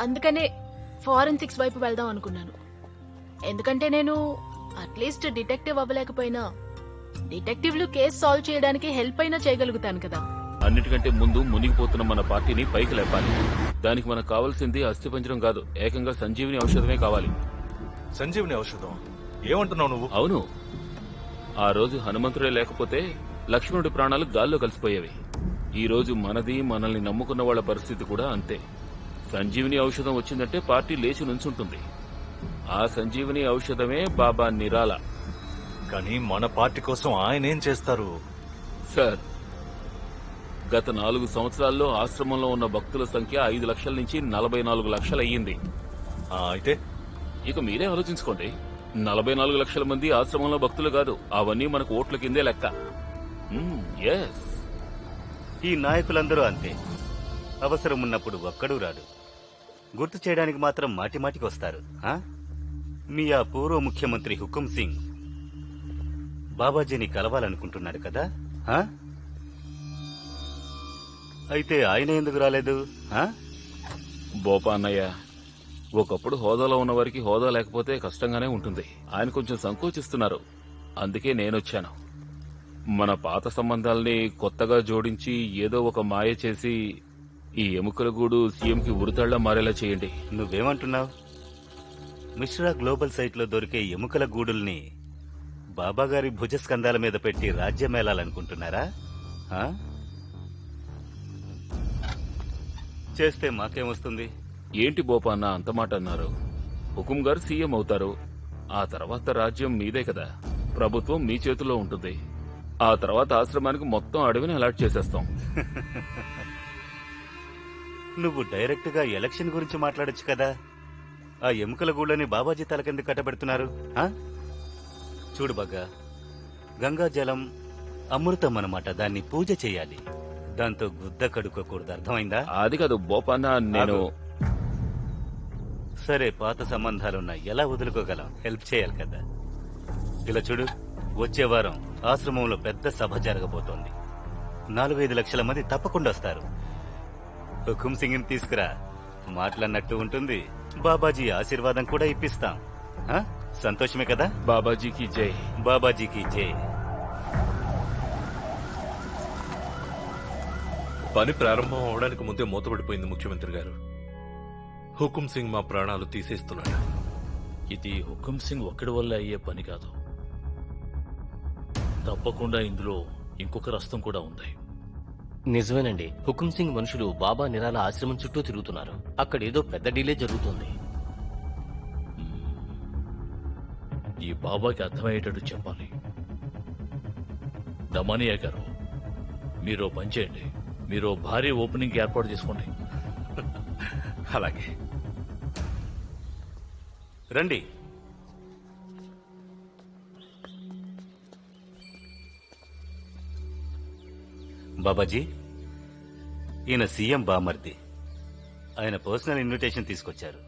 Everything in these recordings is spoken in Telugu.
అందుకనే ఫారెన్సిక్స్ వైపు వెళ్దాం అనుకున్నాను. ఎందుకంటే నేను అట్లీస్ట్ డిటెక్టివ్ అవ్వలేకపోయినా డిటెక్టివ్లు కేసు సాల్వ్ చేయడానికి హెల్ప్ అయినా చేయగలుగుతాను కదా. అన్నిటికంటే ముందు మునిగిపోతున్న మన పార్టీని పైకి లేపాలి. దానికి మనకు కావాల్సింది అస్థిపంజరం కాదు, ఏకంగా సంజీవిని ఔషధమే కావాలి. సంజీవిని ఔషధం ఏమంటున్నావు నువ్వు? అవును, ఆ రోజు హనుమంతుడే లేకపోతే లక్ష్మణుడి ప్రాణాలు గాల్లో కలిసిపోయేవి. ఈ రోజు మనది, మనల్ని నమ్ముకున్న వాళ్ల పరిస్థితి కూడా అంతే. సంజీవిని ఔషధం వచ్చిందంటే పార్టీ లేచి నుంచుంటుంది. ఆ సంజీవిని ఔషధమే బాబా నిరాల. కానీ మన పార్టీ కోసం ఆయన ఏం చేస్తారు? సార్, గత 4 సంవత్సరాల్లో ఆశ్రమంలో ఉన్న భక్తుల సంఖ్య 5 లక్షల నుంచి 44 లక్షలు అయ్యింది. అయితే ఇక మీరే ఆలోచించుకోండి. 44 లక్షల మంది ఆశ్రమంలో భక్తులు కాదు, అవన్నీ మనకు ఓట్ల కిందే లెక్క. ఈ నాయకులందరూ అంతే. అవసరం ఉన్నప్పుడు ఒక్కడూ రాడు, గుర్తు చేయడానికి మాత్రం మాటిమాటికి వస్తారు. మీ ఆ పూర్వ ముఖ్యమంత్రి హుకుం సింగ్ బాబాజీని కలవాలనుకుంటున్నాడు కదా? అయితే ఆయన ఎందుకు రాలేదు? బోపా అన్నయ్య, ఒకప్పుడు హోదాలో ఉన్న వారికి హోదా లేకపోతే కష్టంగానే ఉంటుంది. ఆయన కొంచెం సంకోచిస్తున్నారు, అందుకే నేనొచ్చాను. మన పాత సంబంధాల్ని కొత్తగా జోడించి ఏదో ఒక మాయ చేసి ఈ ఎముకల గూడు సీఎంకి ఉరితాళ్లా మారేలా చేయండి. నువ్వేమంటున్నావు? మిశ్రా గ్లోబల్ సైట్లో దొరికే ఎముకల గూడుల్ని బాబాగారి భుజస్కంధాల మీద పెట్టి రాజ్యమేళాలనుకుంటున్నారా? చేస్తే మాకేమొస్తుంది? ఏంటి బోపా అన్న అంత మాట అన్నారు? హుకుం గారు సీఎం అవుతారు, ఆ తర్వాత రాజ్యం మీదే కదా, ప్రభుత్వం మీ చేతుల్లో ఉంటుంది. ఆ తర్వాత ఆశ్రమానికి మొత్తం అడవిని అలాట్ చేసేస్తాం. నువ్వు డైరెక్ట్ గా ఎలక్షన్ గురించి మాట్లాడొచ్చు కదా. ఆ ఎముకల గూళ్ళని బాబాజీ తలకెందుకు కట్టబెడుతున్నారు? చూడు బగ్గా, గంగా జలం అమృతం అన్నమాట, దాన్ని పూజ చేయాలి, దాంతో గుద్ద కడుక్కోకూడదు. అర్థమైందా? అది కాదు బోపన్న, నేను సరే పాత సంబంధాలున్నా ఎలా వదులుకోగలం? హెల్ప్ చేయాలి కదా. ఇలా చూడు, వచ్చే వారం ఆశ్రమంలో పెద్ద సభ జరగబోతోంది. 4-5 లక్షల మంది తప్పకుండా వస్తారు. హుకుం సింగ్ ని తీసుకురా, మాట్లాడినట్టు ఉంటుంది, బాబాజీ ఆశీర్వాదం కూడా ఇప్పిస్తాం. సంతోషమే కదా? బాబాజీకి జై. బాబాజీకి జై. పని ప్రారంభం అవడానికి ముందే మూతపడిపోయింది ముఖ్యమంత్రి గారు. హుకుం సింగ్ మా ప్రాణాలు తీసేస్తున్నాడు. ఇది హుకుం సింగ్ ఒక్కడి వల్ల అయ్యే పని కాదు, తప్పకుండా ఇందులో ఇంకొక రస్తం కూడా ఉంది. నిజమేనండి, హుకుం సింగ్ మనుషులు బాబా నిరాల ఆశ్రమం చుట్టూ తిరుగుతున్నారు. అక్కడేదో పెద్ద డీలే జరుగుతుంది. ఈ బాబాకి అర్థమయ్యేటట్టు చెప్పాలి. దమనియా గారు, మీరు పని చేయండి, మీరు భారీ ఓపెనింగ్ ఏర్పాటు చేసుకోండి. అలాగే రండి. బాబాజీ, ఈయన సీఎం బామర్ది. ఆయన పర్సనల్ ఇన్విటేషన్ తీసుకొచ్చారు.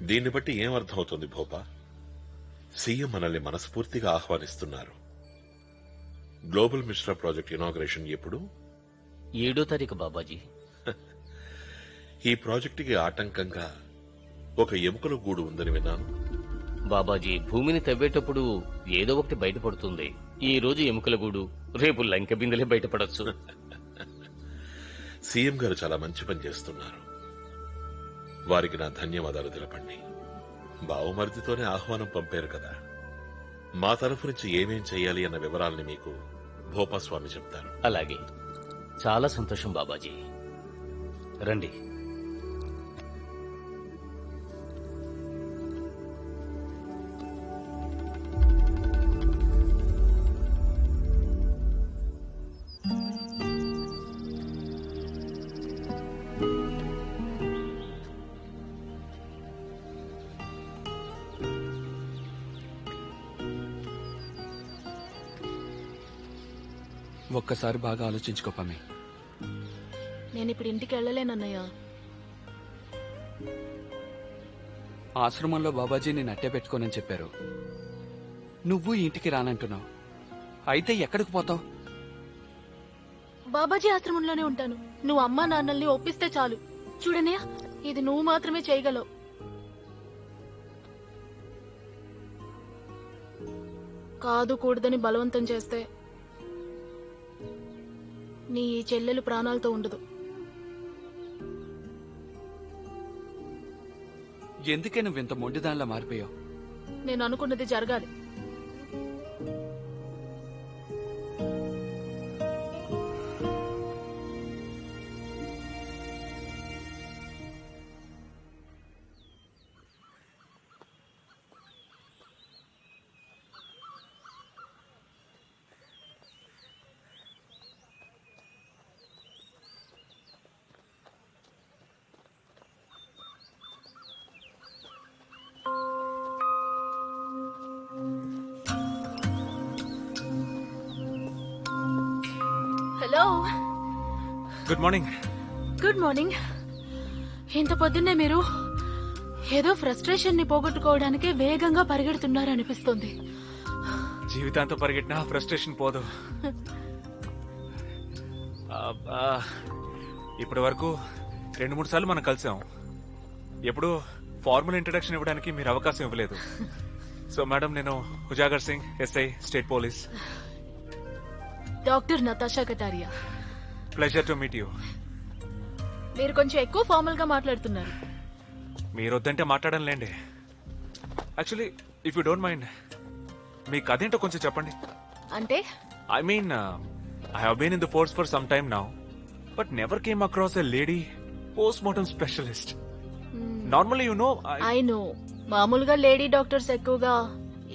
దీన్ని బట్టి ఏం అర్థమవుతుంది భోపా? సీఎం మనల్ని మనస్ఫూర్తిగా ఆహ్వానిస్తున్నారు. గ్లోబల్ మిశ్రా ప్రాజెక్ట్ ఇనాగ్రేషన్ ఎప్పుడు? 7వ తారీఖు బాబాజీ. ఈ ప్రాజెక్టుకి ఆటంకంగా ఒక ఎముకల గూడు ఉందని విన్నాను. బాబాజీ, భూమిని తవ్వేటప్పుడు ఏదో ఒకటి బయటపడుతుంది. ఈ రోజు ఎముకల గూడు, రేపు లంక బిందెలే బయటపడొచ్చు. సీఎం గారు చాలా మంచి పని చేస్తున్నారు, వారికి నా ధన్యవాదాలు తెలపండి. బావమరిదితోనే ఆహ్వానం పంపారు కదా, మా తరఫు నుంచి ఏమేం చేయాలి అన్న వివరాల్ని మీకు భోపాస్వామి చెప్తారు. అలాగే, చాలా సంతోషం బాబాజీ. రండి. ఒక్కసారి బాగా ఆలోచించుకో పమ్మి. నేనిప్పుడు ఇంటికి వెళ్ళలేనన్నయ్య. ఆశ్రమంలో బాబాజీ నేను అట్టే పెట్టుకోనని చెప్పారు. నువ్వు ఇంటికి రానంటున్నావు, అయితే ఎక్కడికి పోతావు? బాబాజీ ఆశ్రమంలోనే ఉంటాను. నువ్వు అమ్మా నాన్నల్ని ఒప్పిస్తే చాలు. చూడనయ్య, ఇది నువ్వు మాత్రమే చేయగలవు. కాదు కూడదని బలవంతం చేస్తే నీ ఈ చెల్లెలు ప్రాణాలతో ఉండదు. ఎందుకే నువ్వు ఇంత మొండిదానిలా మారిపోయావు? నేను అనుకున్నది జరగాలి. Hello, good morning. Good morning. ఇంత పొద్దున్నే మీరు ఏదో ఫ్రస్ట్రేషన్ ని పోగొట్టుకోవడానికి వేగంగా పరిగెడుతున్నారు అనిపిస్తుంది. జీవితాంతం పరిగెట్టినా ఫ్రస్ట్రేషన్ పోదు. ఇప్పటి వరకు 2-3 సార్లు మనం కలిసాం. ఎప్పుడు ఫార్మల్ ఇంట్రడక్షన్ ఇవ్వడానికి మీరు అవకాశం ఇవ్వలేదు. సో మేడం, నేను Ujagar Singh, SI, state police. Doctor Natasha Kataria. Pleasure to meet you. మీరు కొంచెం ఎక్కువ ఫార్మల్ గా మాట్లాడుతున్నారు. మీరు వద్దంటే మాట్లాడలేండి. Actually if you don't mind, మీ కథ ఏంటో కొంచెం చెప్పండి. అంటే I mean, I have been in the force for some time now, but never came across a lady post mortem specialist. Normally you know, I know, మామూలుగా లేడీ డాక్టర్స్ ఎక్కువగా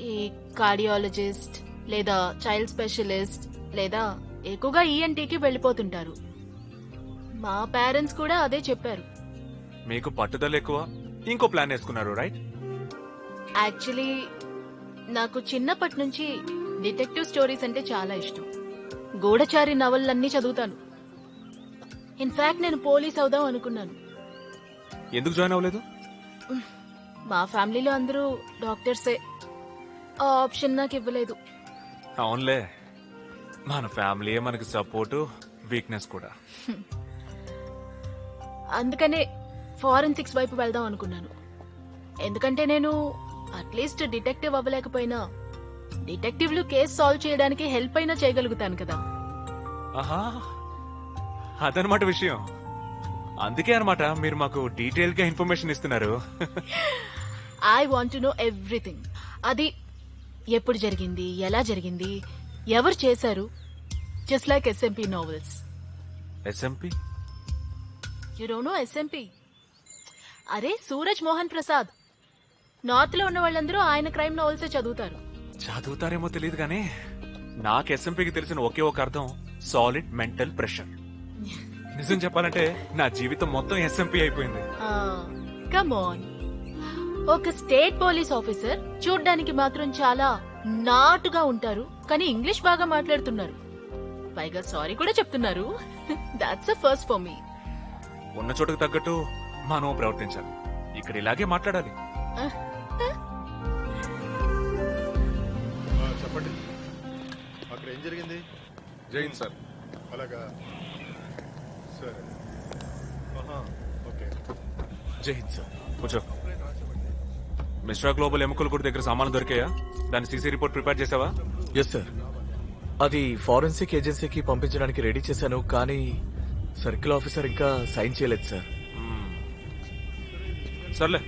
ఈ కార్డియాలజిస్ట్ లేదా చైల్డ్ స్పెషలిస్ట్ లేదా ఎక్కువగా ఈఎన్టీకి వెళ్ళిపోతుంటారు. మా పేరెంట్స్ కూడా అదే చెప్పారు. మీకు పట్టుదల ఎక్కువ, ఇంకో ప్లాన్ వేసుకున్నారు, రైట్? యాక్చువల్లీ నాకు చిన్నప్పటి నుంచి డిటెక్టివ్ స్టోరీస్ అంటే చాలా ఇష్టం. గూఢచారి నవలన్నీ చదువుతాను. ఇన్ఫాక్ట్ నేను పోలీస్ అవుదాం అనుకున్నాను. ఎందుకు జాయిన్ అవ్వలేదు? మా ఫ్యామిలీలో అందరూ డాక్టర్సే. ఆ ఆప్షన్ నాకు ఇవ్వలేదు. అవునులే, మన ఫ్యామిలీ మనకి సపోర్టు, వీక్నెస్ కూడా. అందుకనే ఫారెన్సిక్స్ వైపు వెళ్దాం అనుకున్నాను. ఎందుకంటే నేను అట్లీస్ట్ డిటెక్టివ్ అవ్వలేకపోయినా డిటెక్టివ్లు కేసు సాల్వ్ చేయడానికి హెల్ప్ అయినా చేయగలుగుతాను కదా. ఆహా, అదనమాట విషయం. అందుకే అనమాట మీరు మాకు డీటెయిల్ గా ఇన్ఫర్మేషన్ ఇస్తున్నారు. I want to know everything. అది ఎప్పుడు జరిగింది, ఎలా జరిగింది, ఎవరు చేశారు. Just like SMP novels. SMP? You don't know SMP? అరే, సూరజ్ మోహన్ ప్రసాద్. నార్త్ లో ఉన్న వాళ్ళందరూ ఆయన క్రైమ్ నావెల్స్ చదువుతారు. చదువుతారేమో తెలియదు కానీ నాకు ఎస్ఎంపీకి తెలిసిన ఒకే ఒక అర్థం సాలిడ్ మెంటల్ ప్రెషర్. నిజం చెప్పాలంటే నా జీవితం మొత్తం ఎస్ఎంపీ అయిపోయింది. కమ్ ఆన్, ఒక స్టేట్ పోలీస్ ఆఫీసర్ చూడ్డానికి మాత్రం చాలా నాటుగా ఉంటారు, కానీ ఇంగ్లీష్ బాగా మాట్లాడుతున్నారు. పైగా సారీ కూడా చెప్తున్నారు. That's a first for me. ఉన్న చోటుకు తగ్గట్టు మనం ప్రవర్తించాలి. ఇక్కడ ఇలాగే మాట్లాడాలి. చెప్పండి, అక్కడ ఏం జరిగింది? జైన్ సార్. అలాగా, సరే. ఓకే. జై హింద్ సార్. కూర్చో. మిస్ట్రా గ్లోబల్ ఎముకల గుడి దగ్గర సామాన్లు దొరికాయా? దాని సీసీ రిపోర్ట్ ప్రిపేర్ చేసావా? Yes sir. అది ఫారెన్సిక్ ఏజెన్సీకి పంపించడానికి రెడీ చేశాను, కానీ సర్కిల్ ఆఫీసర్ ఇంకా సైన్ చేయలేదు సార్. సర్లే,